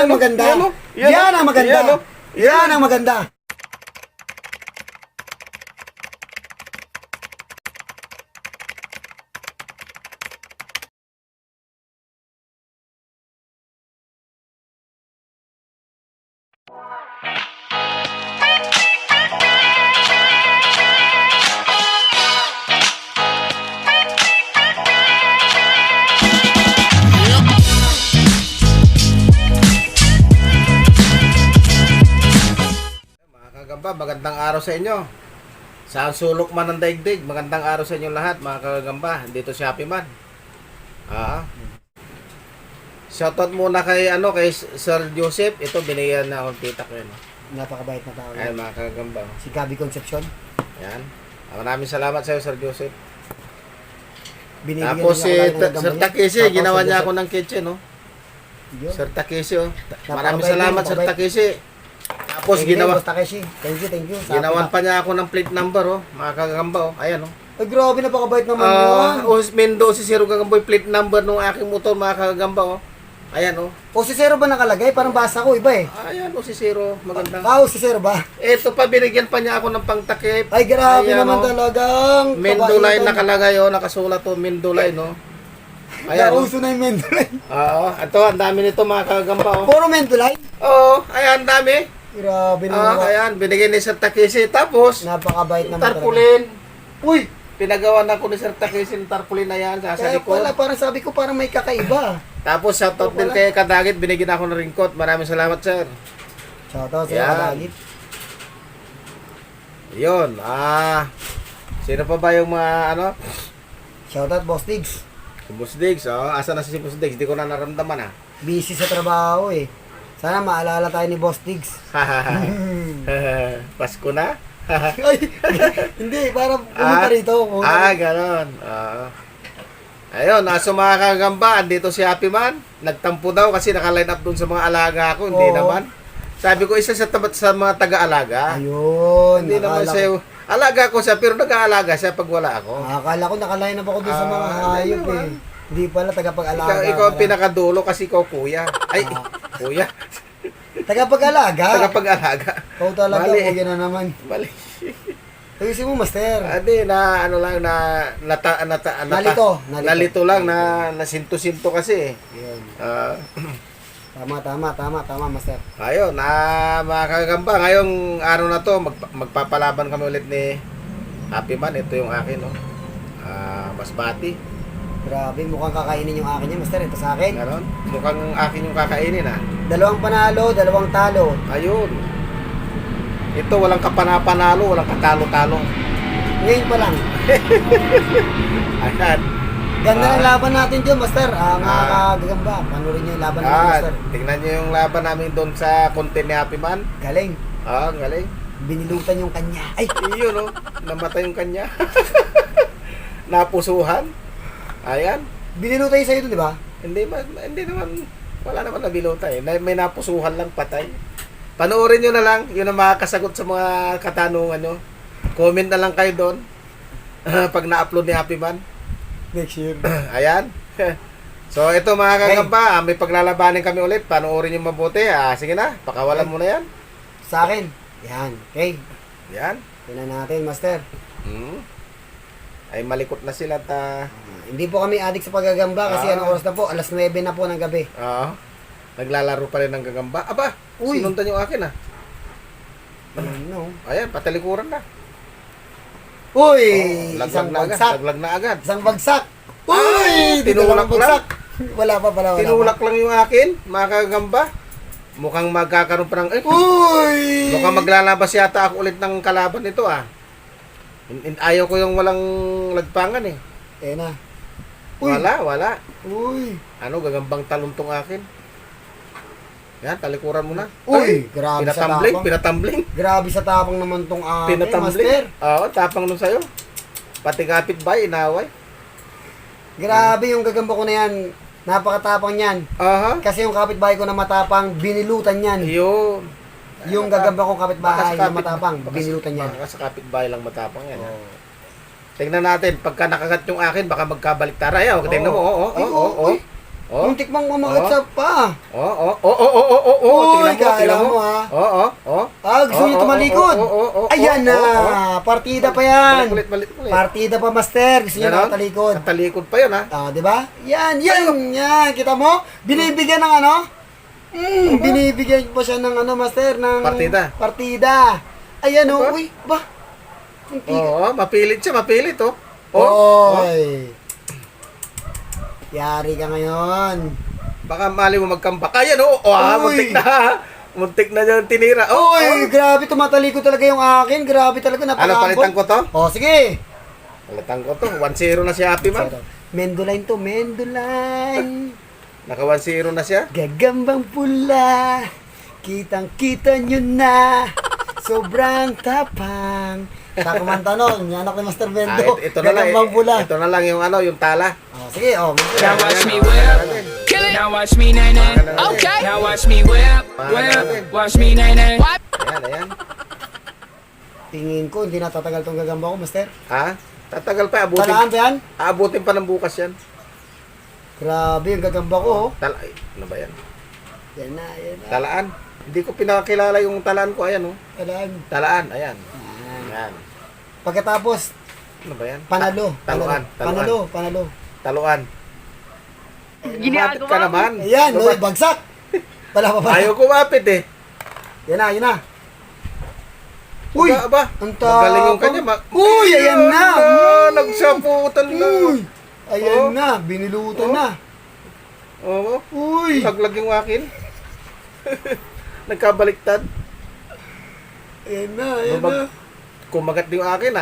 ang maganda. Yan ang maganda. Yan ang maganda. Kagamba, magandang araw sa inyo. Sa sulok man ng daigdig, magandang araw sa inyo lahat, mga kagamba. Dito si Happy Man. Shoutout muna kay Sir Joseph. Ito binigyan na akong tita ko yun. Napakabait na tao. Ayan, mga kagamba. Si Gabi Concepcion. Ayan. Maraming salamat sa iyo, Sir Joseph. Binibigyan Tapos si niya ako ng Sir gamot. Takeshi, Tapos, ginawa Sir niya Joseph. ako ng kitchen, no? Yun. Sir Takeshi, oh. Maraming Napakabait salamat, din, Sir napakabait. Takeshi. Tapos Thank you, ginawa, Boss Takeshi. Thank you. ginawan pa niya ako ng plate number, oh. Mga kagamba, oh. Ayan, oh. Ay, grabe, napakabait naman yun. Mendo si Zero Gagamboy plate number nung aking motor, mga kagamba, oh. Ayan, oh. O si Zero ba nakalagay? Parang basa ko, iba eh. Ayan, oh, si Zero. Maganda. Si Zero ba? Ito pa, binigyan pa niya ako ng pangtakip. Ay, grabe Ayan, naman oh. talagang. Mendolay kabaitan. nakalagay, oh. Nakasulat, oh. Mendolay, no. Ayan, oh. Nauso na yung Mendolay. Oo. Ito, ang dami nito, mga kagamba, oh. Puro Mendolay? Oo, ayan, dami. Grabe naman. Ayan, binigyan ni Sir Takeshi. Tapos, Napakabait naman tarpaulin. Uy! Pinagawa na ko ni Sir Takeshi ng tarpaulin na yan sa Kaya likod. pala, parang sabi ko, parang may kakaiba. Tapos, shoutout din kay Kadagit. Binigyan ako ng ringkot. Maraming salamat, sir. Shoutout sa Yan. Kadagit. Yun. Sino pa ba yung mga, Shoutout, Boss Diggs. Si Boss Diggs, oh. Asa na si Boss Diggs? Hindi ko na naramdaman, Busy sa trabaho eh. Sana maalala tayo ni Boss Diggs. Pasko na? Ay, hindi, parang pumunta rito. Ganon. Ayun, nasa mga kagamba, andito si Happy Man. Nagtampo daw kasi naka-line up dun sa mga alaga ko. Hindi Oo. naman. Sabi ko, isa sa mga taga-alaga. Ayun. Hindi naman nakala siya. ko- Alaga ko siya, pero nag-aalaga siya pag wala ako. Akala ko nakaline up ako dun sa mga hindi hayop naman. eh. Hindi pala, tagapag-alaga. Ikaw ang pala. pinakadulo kasi ikaw kuya. Ay, kuya. Tagapag-alaga? Tagapag-alaga. Ikaw talaga, Mali. huwag yan na naman. Mali. Ayusin mo, Master. Hindi, nalito lang, na sinto-sinto kasi. Ayun. Ah, Tama, Master. ayun, mga kagamba, ngayong araw na to, magpapalaban kami ulit ni Happy Man. Ito yung akin, no? Masbati. Grabe, mukhang kakainin yung akin yan, Master. Ito sa akin. Ganon. Mukhang akin yung kakainin, ha? 2 panalo, 2 talo. Ayun. Ito, walang kapanapanalo, walang katalo-talo. Ngayon pa lang. Ayan. Ganda ng laban natin dyan, Master. Mga kagagamba, panurin niyo yung laban natin, Master. Tingnan nyo yung laban namin doon sa content ni Happy Man. Galing. Ang galing. Binilutan yung kanya. Ay, Iyon, no? Namatay yung kanya. Napusuhan. Ayan. binilutan yung sa'yo doon, di ba? Hindi naman, wala naman nabiluta eh. May napusuhan lang, patay. Panoorin nyo na lang, yun ang makakasagot sa mga katanungan nyo. Comment na lang kayo doon. Pag na-upload ni Happy Man. Next year. Ayan. So, ito mga kagamba, may paglalabanin kami ulit. Panoorin nyo mabuti. Sige na, pakawalan mo na yan. Sa akin. Yan. Okay. Yan. Tingnan natin, Master. Ay, malikot na sila at Hindi po kami adik sa paggagamba kasi anong oras na po? Alas 9 na po ng gabi. naglalaro pa rin ng gagamba. Aba, Uy. sinundan yung akin Ayun, no. Ayan, patalikuran na. Uy! Laglag Isang na agad. bagsak. Laglag na agad. Isang bagsak. Uy! Tinulak bagsak. Wala pa pala. Wala Tinulak pa. lang yung akin, mga kagagamba. Mukhang magkakaroon pa ng... Uy! Mukhang maglalabas yata ako ulit ng kalaban nito Ayaw ko yung walang lagpangan eh. Na. Uy! Wala. Uy! Gagambang talon tong akin. Yan, talikuran mo na. Uy! Grabe sa tapang. Pinatambling. Grabe sa tapang naman tong akin, Master. Pinatambling. Oo, tapang nun sa'yo. Pati kapitbahay, inaway. Grabe yung gagamba ko na yan. Napakatapang yan. Aha. Kasi yung kapitbahay ko na matapang, binilutan yan. Yun. Yung gagamba kong kapitbahay Baka sa na matapang, baka binilutan yan. Baka sa kapitbahay lang matapang yan. Tingnan natin, pagka nakagat yung akin, baka magkabalik tara. Ayaw, tingnan mo. Oo. Oh. Muntik mang mamagat Oh. sa pa. Tingnan mo, kala tingnan mo mo. ha. Oo. Gusto niyo tumalikod. Ayan na, partida pa yan. Balik. Partida pa, master. Gusto niyo Ganon? nakatalikod. Katalikod pa yun, ha? Di ba? Yan. Kita mo? Binibigyan ng ano? Binibigyan pa siya ng ano, master, ng partida. Ayan Diba? Uy, ba? Oo, mapilit siya, oh. Oy. Yari ka ngayon. Baka mali mo magkambak. Ayan, Uy. muntik na. Muntik na yung tinira. Oy, grabe, tumatalikod talaga yung akin. Grabe talaga, Ano, napaka-ambol. palitan ko to? Sige. Palitan ko to. 1-0 na si Happy Man. Mendoline to, Mendoline. Naka 1-0 na siya. Gagambang pula, kitang-kita nyo na, sobrang tapang. Sa kumanta nun, yan ako ni Master Mendo. Ito na lang. Gagambang pula. Ito na lang yung yung tala. Sige, Now watch me whip, kill it. Now watch me nay nay. Okay. Now watch me whip, watch me nay nay. Ayan. Tingin ko, hindi natatagal tong gagamba ko, Master. Ha? Tatagal pa. Talaan ba yan? Aabutin pa ng bukas yan. Grabe, yung gagamba ko. Ay, ano ba yan? Yan na. Talaan. Hindi ko pinakakilala yung talaan ko. Ayan, Talaan. Talaan. Ayan. Ayan. Pagkatapos, Ano ba yan? panalo. Taluan. Panalo. Taluan. Lumapit ka naman. Ayan, bagsak. Pala. Ayaw kumapit eh. Yan na. Uy! Aba, Ang magaling yung tapang. kanya. Uy, ayan na! Nagsaputan na. Uy! Ayan na, binilutan na. Oo. Uy! Naglag yung akin. Nagkabaliktad. Ayan na. Kumagat yung akin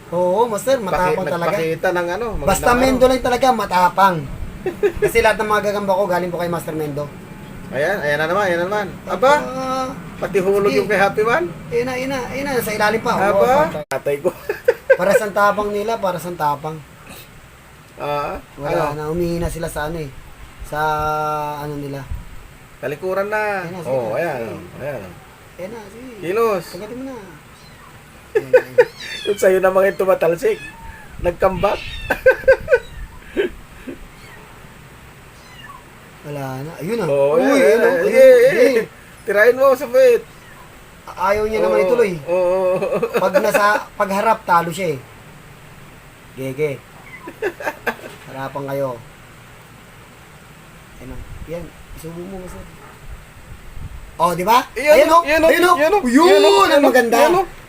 Oo, Master, matapang talaga. Nagpakita ng Basta Mendo lang talaga, matapang. Kasi lahat ng mga gagamba ko galing po kay Master Mendo. Ayan na naman. Aba, pati hulog sige. yung kay Happy Man. Ayan na, sa ilalim pa. Aba, tatay ko. Para sa tapang nila, para sa tapang. Wala Ano? na, umihina sila sa ano eh. Sa ano nila. Talikuran na. Ayan na, sige. Ayan. Ayan na, sige. Kilos. Pagatin mo na. Yung sa'yo na mga tumatalsik. Nagkambak. Wala na. Ayun na. Uy, Ayun na. Tirahin mo sa bait. Ayaw niya naman ituloy. Oo. Pagharap, talo siya eh. Gege. Harapan kayo. Yan. Isubo mo, Master. Di ba? Ayun ang maganda.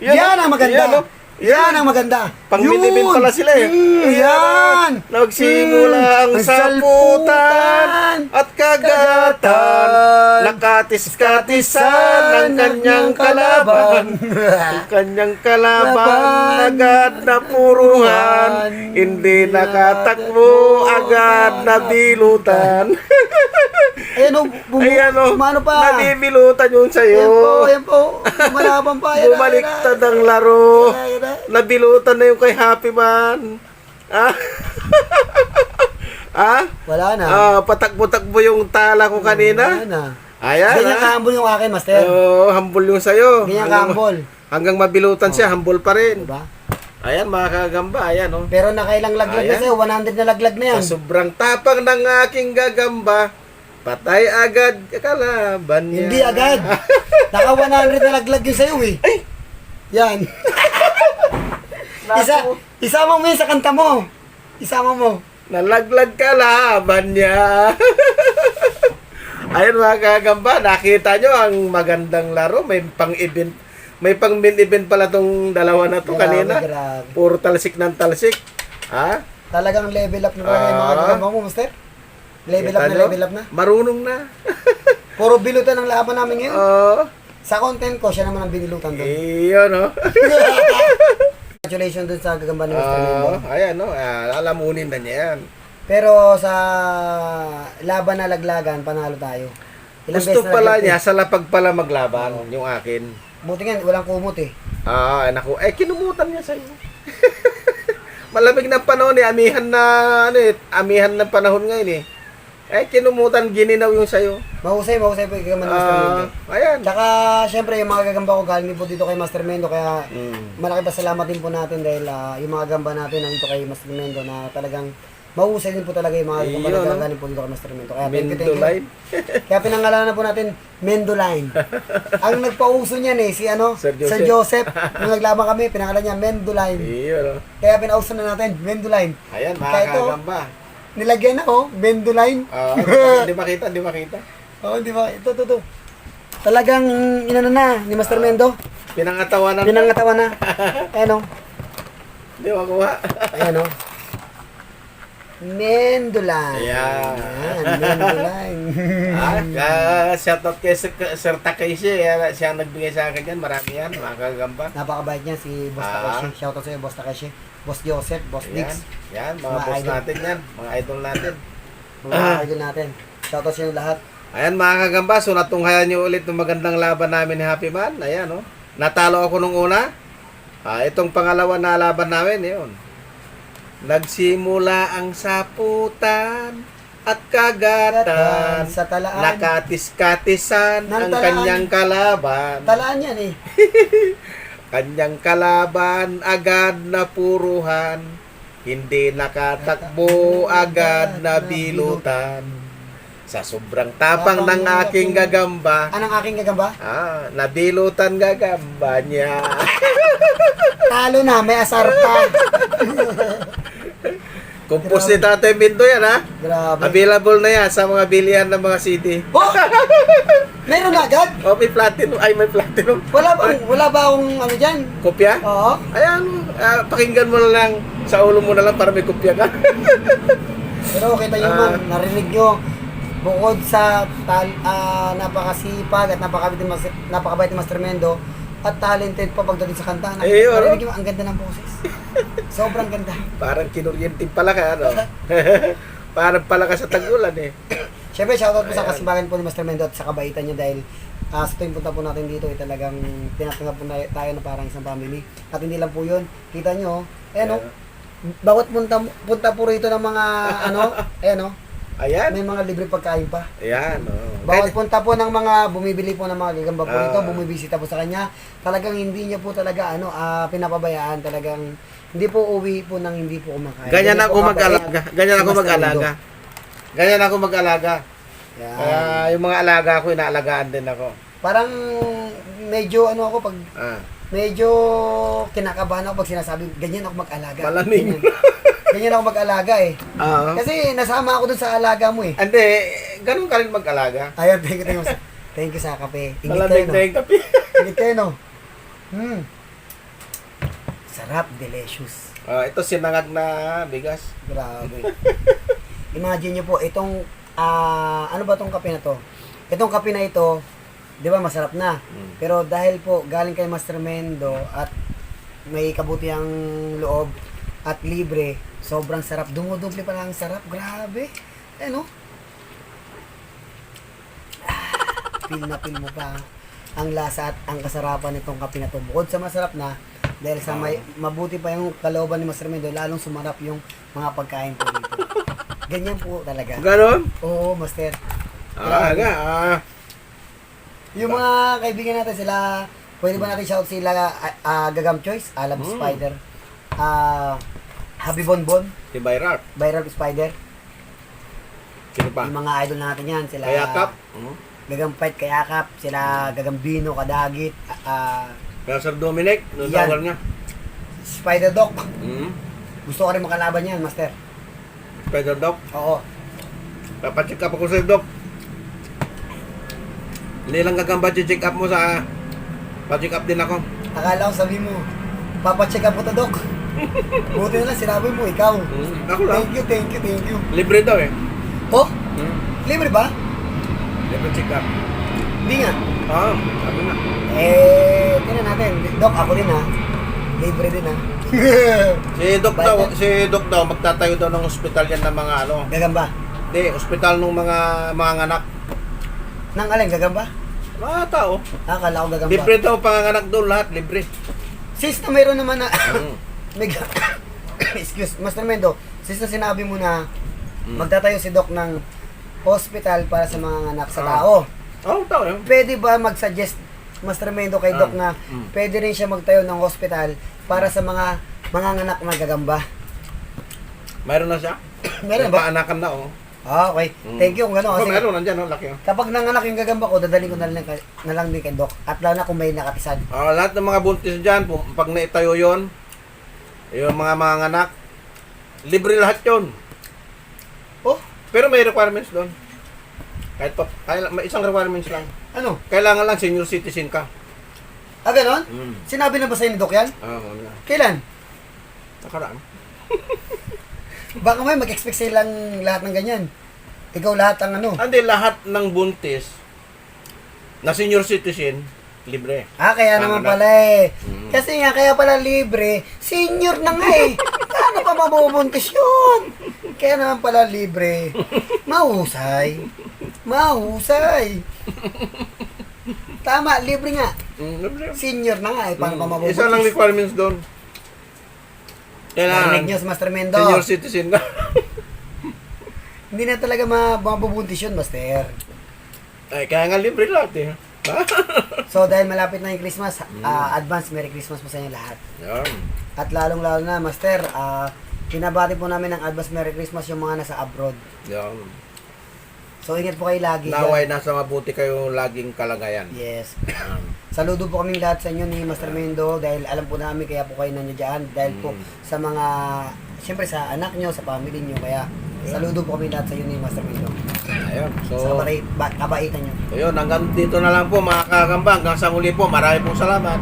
Yan ang maganda. Yan ang maganda. Pang-minibin pala sila eh. Yan. Nagsimula ang saputan at kagatan. Nakatis-katisan ang kanyang kalaban. Ang kanyang kalaban agad na puruhan. Hindi nakatakbo agad na bilutan. Ayan o. Umano pa. Nabibilutan yun sa'yo. Ayan po. Malaban pa. Bumaliktad ang laro. Nabilutan na yung kay Happy Man. Wala na. Patakbo-takbo yung tala ko kanina. Wala na. Ayan. Ganyan ka-humble yung akin, Master. Humble yung sa'yo. Ganyan ka-humble. Hanggang mabilutan siya, humble pa rin. Diba? Ayan, mga kagamba. Ayan, Pero nakailang laglag na sa'yo. 100 na laglag na yan. Sa sobrang tapang ng aking gagamba, patay agad kalaban niya. Hindi agad. Naka 100 na laglag yun sa'yo eh. Ay! Yan. Isama mo yun sa kanta mo. Isama mo. Nalaglag kalaban niya. Ayun mga kagamba, nakita nyo ang magandang laro. May pang-event. May pang-main event pala tong dalawa na to kanina. Grabe. Puro talsik ng talsik. Talagang level up na talaga yung mga gagamba mo, Master. Level up na. Marunong na. Puro bilutan ang laban namin ngayon. Sa content ko, siya naman ang binilutan doon. Iyon, no? Congratulations dun sa gagamba ni Mr. Mendo. Ayan, no? Lalamunin na niya yan. Pero sa laban na laglagan, panalo tayo. Gusto pala niya, sa lapag pala maglaban, yung akin. Buti nga, walang kumot eh. Naku, kinumutan niya sa'yo. Malamig na panahon amihan na panahon ngayon eh. Kinumutan, gininaw yung sa'yo. Mahusay po yung gagamba ni Master Mendo. Ayan. Tsaka, syempre, yung mga gagamba ko galing din po dito kay Master Mendo, kaya malaki pa salamat din po natin dahil yung mga gamba natin nandito kay Master Mendo na talagang mahusay din po talaga yung mga Iyon, gagamba no? na galing po dito kay Master Mendo. Kaya thank you. Mendoline. Kaya pinangalanan po natin Mendoline. Ang nagpauso niyan si Sir Joseph. Sir Joseph. Nung naglaban kami, pinangalan niya Mendoline. Iyon, no? Kaya pinauso na natin Mendoline. Ayan, mga Kaya ito, kagamba. nilagyan na Mendoline. Hindi makita, hindi makita. Di ba? Ito. Talagang inano na ni Master Mendo. Pinangatawanan. Pinangatawa na. Ayan Hindi makuha. Ayan Mendoline. Ayan. Mendoline. Shoutout kay Sir Takeshi. Siya ang nagbigay sa akin yan. Marami yan, mga kagamba. Napakabait niya si Boss Takeshi. Shoutout sa'yo, Boss Takeshi. Boss Joseph, Boss Yan, Dix. yan, mga Mga boss idol. natin yan. Mga idol natin. Mga idol natin. Shoutout sa inyo lahat. Ayan mga kagamba, so natunghayan nyo ulit ng magandang laban namin ni Happy Man. Ayan, oh. Natalo ako nung una. Itong pangalawa na laban namin, yun. Nagsimula ang saputan at kagatan. Sa talaan. Nakatis-katisan Ng ang talaan. kanyang kalaban. Talaan yan Kanyang kalaban agad na puruhan. Hindi nakatakbo agad na bilutan. Sa sobrang tapang ng aking gagamba, Anong aking gagamba? nabilutan gagamba niya. Talo na, may asar pa. Kumpos ni Tatay Mindo yan, ha? Grabe. Available na yan sa mga bilihan ng mga CD. Oh! Meron na agad? Oh, may platinum. Ay, may platinum. Wala ba akong ano dyan? Kopya? Oo. Ayan, pakinggan mo na lang. Sa ulo mo na lang para may kopya ka. Pero kita nyo man, narinig nyo, bukod sa napakasipag at napakabait ni Master Mendo, at talented pa pagdating sa kanta. Narinig nyo, ang ganda ng boses. Sobrang ganda. Parang kinuryenting pala ka, ano? Parang pala ka sa tag-ulan, eh. Siyempre, shoutout po sa Ayan. kasibagan po ni Master Mendo at sa kabaitan niya dahil sa tuwing punta po natin dito, talagang tinatanggap po tayo na parang isang family. At hindi lang po yun. Kita nyo, bawat punta po rito ng mga, Ayan. may mga libre pagkain pa. Ayan, oh. Bawat punta po ng mga bumibili po ng mga gagamba po rito, Ah. bumibisita po sa kanya, talagang hindi niya po talaga pinapabayaan, talagang hindi po uwi po nang hindi po kumakain. Ganyan Ganyan ako po mag-alaga. Ganyan si ako Master mag-alaga. Ganyan ako mag-alaga. Mendo. Yan. Kaya yung mga alaga ko, inaalagaan din ako. Parang medyo ako pag medyo kinakabahan ako pag sinasabi, ganyan ako mag-alaga. Malamig. Ganyan ako mag-alaga eh. Oo. Kasi nasama ako dun sa alaga mo eh. Hindi, ganun ka rin mag-alaga. Ayun, thank you sa kape. Ingit kayo, Malamig no? na yung kape. Ingit kayo, no? Sarap, delicious. Ito sinangag na bigas. Grabe. Imagine nyo po, itong, ano ba itong kape na to? Itong kape na ito, di ba masarap na? Pero dahil po galing kay Master Mendo at may kabutihang loob at libre, sobrang sarap. Dumudoble pa lang ang sarap. Grabe. Feel na feel mo pa ang lasa at ang kasarapan nitong kape na to. Bukod sa masarap na, dahil sa mabuti pa yung kalooban ni Master Mendo, lalong sumarap yung mga pagkain po dito. Ganyan po talaga. Ganon? Oo, Master. Yung mga kaibigan natin sila, pwede ba natin shout sila Gagam Choice, Love Spider, Happy Bonbon, Si Bayrak. Viral Spider, Sino pa? yung mga idol natin yan, sila Kayakap. Gagam Fight, Kayakap, sila Gagambino, Kadagit, Kaya Sir Dominic, nung Yan. tawag niya. Spider Doc. Hmm? Gusto ko rin makalaban yan, Master. Spider Doc. Oo. Papacheck up ako sa Doc. Hindi lang gagamba check up mo sa... Pa-check up din ako. Akala ko sabi mo, papacheck up po to, Doc. Buti na lang, sinabi mo, ikaw. Ako lang. Thank you. Libre daw eh. Oh? Libre ba? Libre check up. Hindi nga. Sabi na. Tingnan natin. Doc, ako din ha. Libre din ha. Si Doc daw, magtatayo daw ng ospital yan ng mga ano. Gagamba. Hindi, ospital ng mga anak. Nang alin, gagamba? Mga tao. Akala ko gagamba. Libre daw panganganak doon, lahat libre. Since na mayroon naman na... Excuse, Master Mendo. Since na sinabi mo na magtatayo si Doc ng hospital para sa mga anak sa tao. Tao yun. Pwede ba mag-suggest Master Mendo kay Doc na pwede rin siya magtayo ng hospital para sa mga anak na gagamba? Mayroon na siya? Meron ba? Paanakan na, oh. Ah, okay. Thank you kung gano'n. Oh, Kasi meron, nandyan, oh, laki, oh. kapag nanganak yung gagamba ko, dadalhin ko na lang din kay Doc. At lalo na kung may nakapisan. Lahat ng mga buntis dyan, pag naitayo yon, yung mga anak, libre lahat yon. Oh, Pero may requirements doon. May isang requirements lang. ano? Kailangan lang senior citizen ka. Ah, gano'n? Sinabi na ba sa'yo ni Doc yan? Oo, Kailan? nakaraan. Baka may mag-expect silang lahat ng ganyan. Ikaw lahat ang ano. Hindi, lahat ng buntis na senior citizen, libre. Ah, kaya naman pala eh. Kasi nga, kaya pala libre, senior na nga eh. Ano pa mabubuntis yun? Kaya naman pala libre. Mahusay. Mahusay. Tama, libre nga. Libre. Senior na nga eh. Paano pa mabubuntis? Isa lang requirements doon. Narinig Kailangan nyo si Master Mendo. senior citizen ka. Hindi na talaga mabubuntis yun, Master. Ay, kaya nga libre lahat eh. So, dahil malapit na yung Christmas, advance Merry Christmas po sa inyo lahat. Yan. At lalong-lalo na, Master, pinabati po namin ng advance Merry Christmas yung mga nasa abroad. Yan. So, ingat po kayo lagi. Naway nasa mabuti kayo laging kalagayan. Yes. Yan. Saludo po kaming lahat sa inyo ni Master Mendo dahil alam po namin kaya po kayo nandiyan dyan. Dahil po sa mga, siyempre sa anak nyo, sa family nyo. Kaya saludo po kami lahat sa inyo ni Master Mendo. Ayun. Sa So, kabaitan nyo. ayun, hanggang dito na lang po mga kakagamba. Hanggang sa muli po. Marami pong salamat.